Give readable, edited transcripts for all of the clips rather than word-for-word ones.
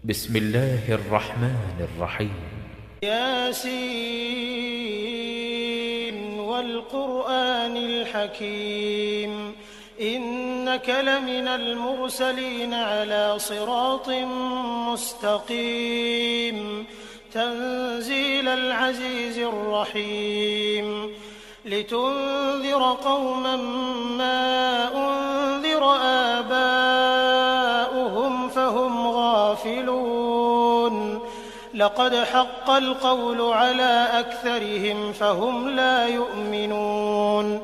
بسم الله الرحمن الرحيم. ياسين والقرآن الحكيم إنك لمن المرسلين على صراط مستقيم تنزيل العزيز الرحيم لتنذر قوما ما أنذر آباؤهم فهم غافلون لقد حق القول على أكثرهم فهم لا يؤمنون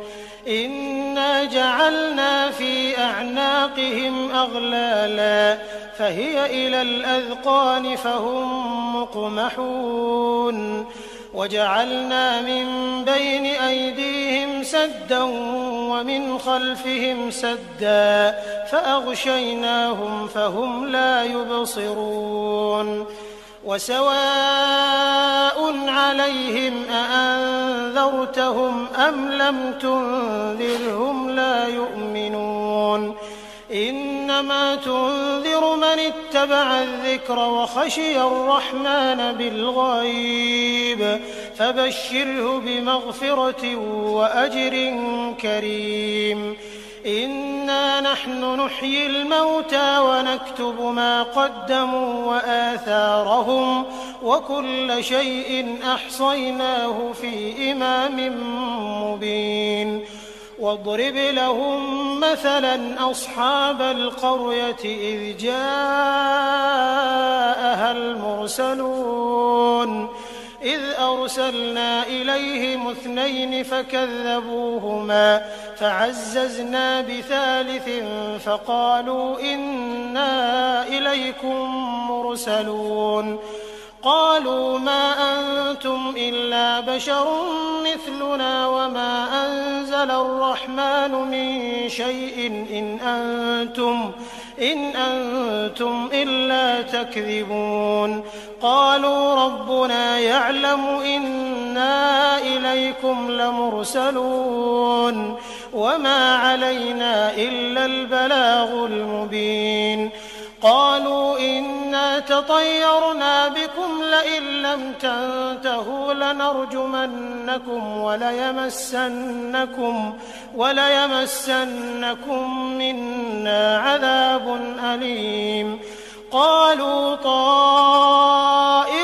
إنا جعلنا في أعناقهم أغلالا فهي إلى الأذقان فهم مقمحون وجعلنا من بين أيديهم سدا ومن خلفهم سدا فأغشيناهم فهم لا يبصرون وسواء عليهم أأنذرتهم أم لم تنذرهم لا يؤمنون إنما تنذر من اتبع الذكر وخشي الرحمن بالغيب فبشره بمغفرة وأجر كريم إنا نحن نحيي الموتى ونكتب ما قدموا وآثارهم وكل شيء أحصيناه في إمام مبين واضرب لهم مثلا أصحاب القرية إذ جاءها المرسلون إذ أرسلنا إليهم 2 فكذبوهما فعززنا بثالث فقالوا إنا إليكم مرسلون قالوا ما أنتم إلا بشر مثلنا وما أنزل الرحمن من شيء إن أنتم إلا تكذبون قالوا ربنا يعلم إنا إليكم لمرسلون وما علينا إلا البلاغ المبين قالوا إنا تطيرنا بكم لئن لم تنتهوا لنرجمنكم وليمسنكم منا عذاب أليم قالوا طائركم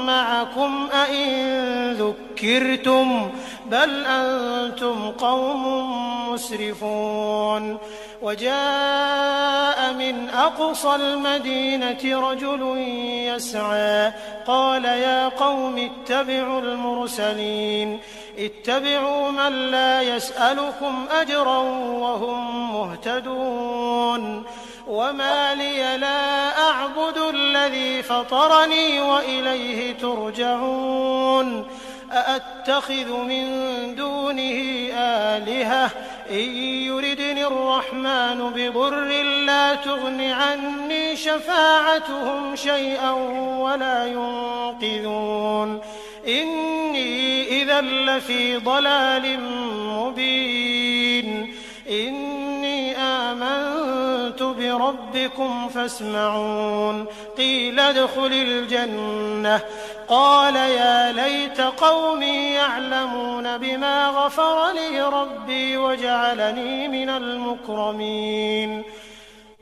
معكم أئن ذكرتم بل أنتم قوم مسرفون وجاء من أقصى المدينة رجل يسعى قال يا قوم اتبعوا المرسلين اتبعوا من لا يسألكم أجرا وهم مهتدون وما لي لا أعبد الذي فطرني وإليه ترجعون أأتخذ من دونه آلهة إن يردني الرحمن بضر لا تغن عني شفاعتهم شيئا ولا ينقذون إني إذا لفي ضلال مبين إني آمنت بربكم فاسمعون قيل ادخل الجنة قال يا ليت قومي يعلمون بما غفر لي ربي وجعلني من المكرمين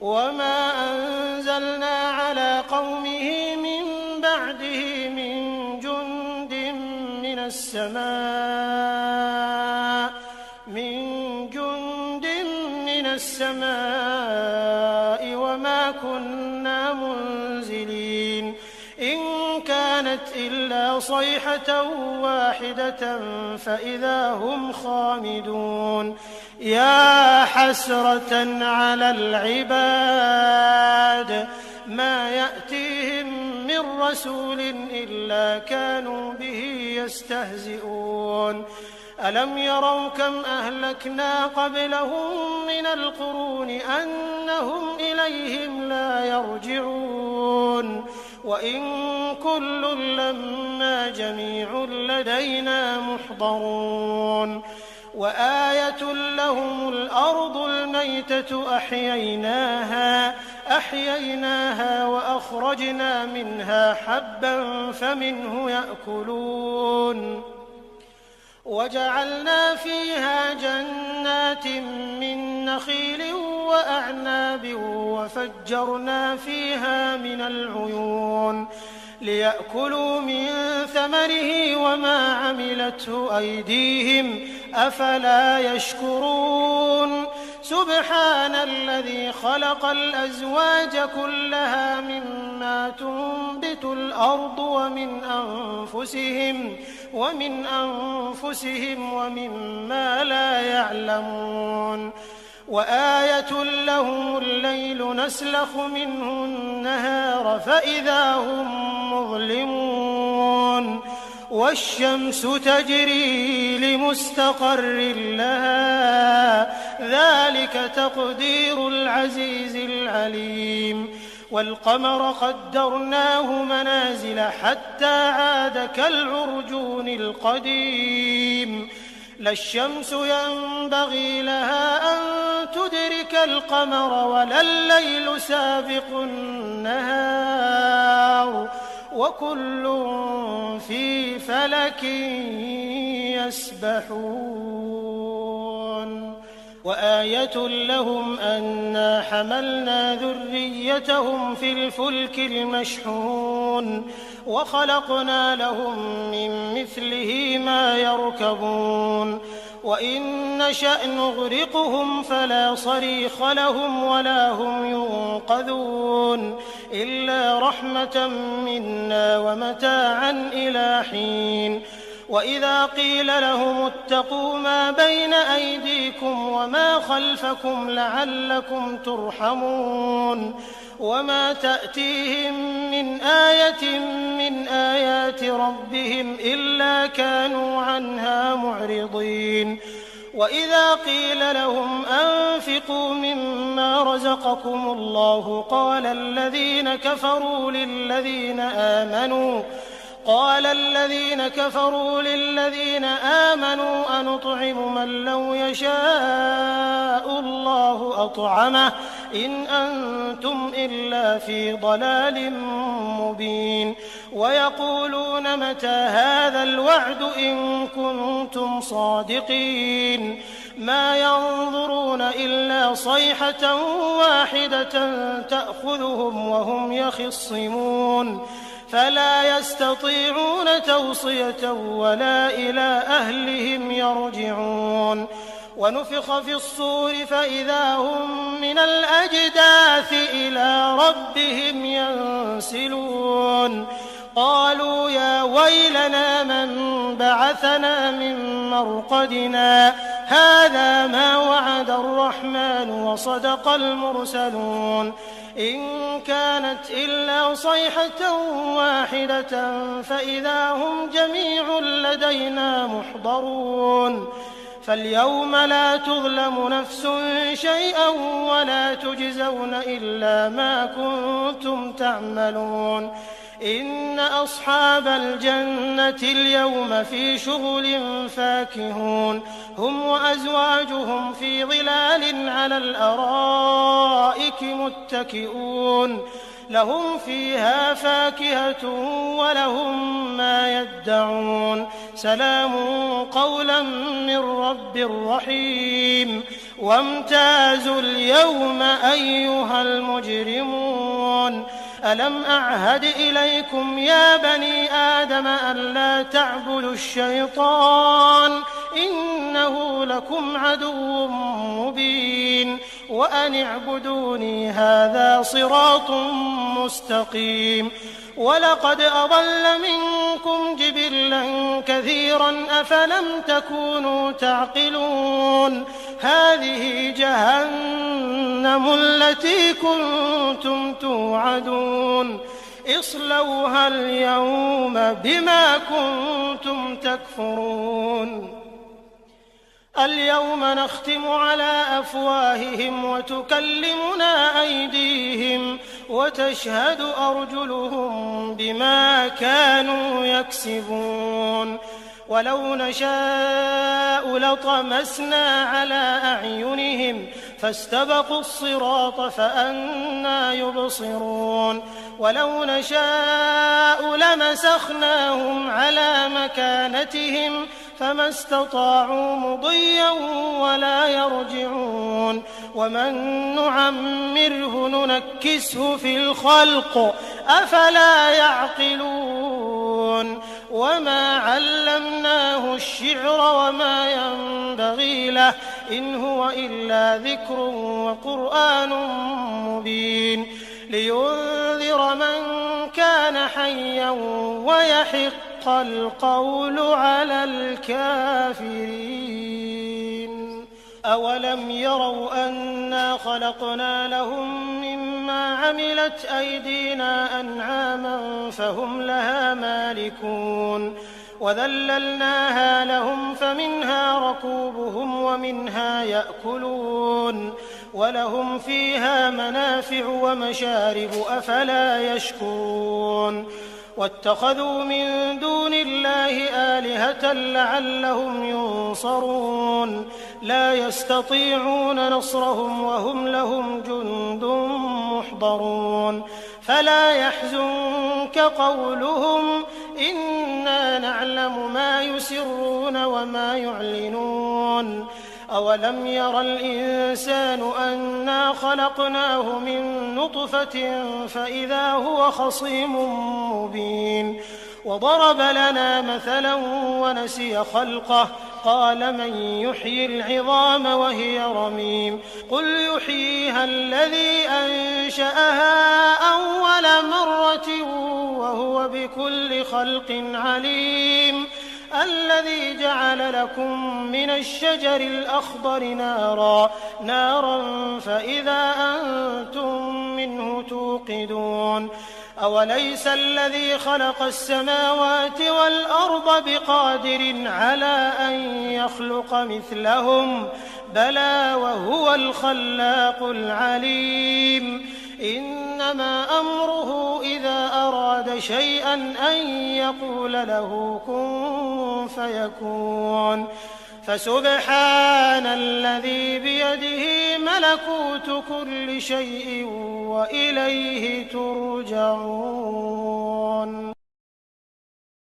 وما أنزلنا على قومه من بعده من جند من السماء وما كنا منزلين إن كانت إلا صيحة واحدة فإذا هم خامدون يا حسرة على العباد ما يأتيهم من رسول إلا كانوا به يستهزئون ألم يروا كم أهلكنا قبلهم من القرون أنهم إليهم لا يرجعون وإن كل لما جميع لدينا محضرون وآية لهم الأرض الميتة أحييناها أحييناها وأخرجنا منها حبا فمنه يأكلون وجعلنا فيها جنات من نخيل وأعناب وفجرنا فيها من العيون ليأكلوا من ثمره وما عملته أيديهم أفلا يشكرون سبحان الذي خلق الأزواج كلها مما تنبت الأرض ومن أنفسهم ومما لا يعلمون وآية لهم الليل نسلخ منه النهار فإذا هم مظلمون والشمس تجري لمستقر لها ذلك تقدير العزيز العليم والقمر قدرناه منازل حتى عاد كالعرجون القديم لا الشمس ينبغي لها أن تدرك القمر ولا الليل سابق النهار وكل في فلك يسبحون وآية لهم أنا حملنا ذريتهم في الفلك المشحون وخلقنا لهم من مثله ما يركبون وإن نشأ نغرقهم فلا صريخ لهم ولا هم ينقذون إلا رحمة منا ومتاعا إلى حين وإذا قيل لهم اتقوا ما بين أيديكم وما خلفكم لعلكم ترحمون وما تأتيهم من آية من آيات ربهم إلا كانوا عنها معرضين وإذا قيل لهم أنفقوا مما رزقكم الله قال الذين كفروا للذين آمنوا أنطعم من لو يشاء الله أطعمه إن أنتم إلا في ضلال مبين ويقولون متى هذا الوعد إن كنتم صادقين ما ينظرون إلا صيحة واحدة تأخذهم وهم يخصمون فلا يستطيعون توصية ولا إلى أهلهم يرجعون ونفخ في الصور فإذا هم من الأجداث إلى ربهم ينسلون قالوا يا ويلنا من بعثنا من مرقدنا هذا ما وعد الرحمن وصدق المرسلون إن كانت إلا صيحة واحدة فإذا هم جميع لدينا محضرون فاليوم لا تظلم نفس شيئا ولا تجزون إلا ما كنتم تعملون إن أصحاب الجنة اليوم في شغل فاكهون هم وأزواجهم في ظلال على الأرائك متكئون لهم فيها فاكهة ولهم ما يدعون سلام قولا من رب رحيم وامتازوا اليوم أيها المجرمون ألم أعهد إليكم يا بني آدم ألا تعبدوا الشيطان إنه لكم عدو مبين وأن اعبدوني هذا صراط مستقيم ولقد أضل منكم جبلا كثيرا أفلم تكونوا تعقلون هذه جهنم التي كنتم توعدون اصلوها اليوم بما كنتم تكفرون اليوم نختم على أفواههم وتكلمنا أيديهم وتشهد أرجلهم بما كانوا يكسبون ولو نشاء لطمسنا على أعينهم فاستبقوا الصراط فأنى يبصرون ولو نشاء لمسخناهم على مكانتهم فما استطاعوا مضيا ولا يرجعون ومن نعمره ننكسه في الخلق أفلا يعقلون وما علمناه الشعر وما ينبغي له إن هو إلا ذكر وقرآن مبين لينذر من كان حيا ويحق القول على الكافرين أولم يروا أنا خلقنا لهم مما عملت أيدينا أنعاما فهم لها مالكون وذللناها لهم فمنها ركوبهم ومنها يأكلون ولهم فيها منافع ومشارب أفلا يشكرون واتخذوا من دون الله آلهة لعلهم ينصرون لا يستطيعون نصرهم وهم لهم جند محضرون فلا يحزنك قولهم إنا نعلم ما يسرون وما يعلنون أولم ير الإنسان أنا خلقناه من نطفة فإذا هو خصيم مبين وضرب لنا مثلا ونسي خلقه قال من يحيي العظام وهي رميم قل يحييها الذي أنشأها أول مرة وهو بكل خلق عليم الذي جعل لكم من الشجر الأخضر نارا فإذا أنتم منه توقدون أوليس الذي خلق السماوات والأرض بقادر على أن يخلق مثلهم بلى وهو الخلاق العليم إنما أمره إذا أراد شيئا أن يقول له كن فيكون فسبحان الذي بيده ملكوت كل شيء وإليه ترجعون.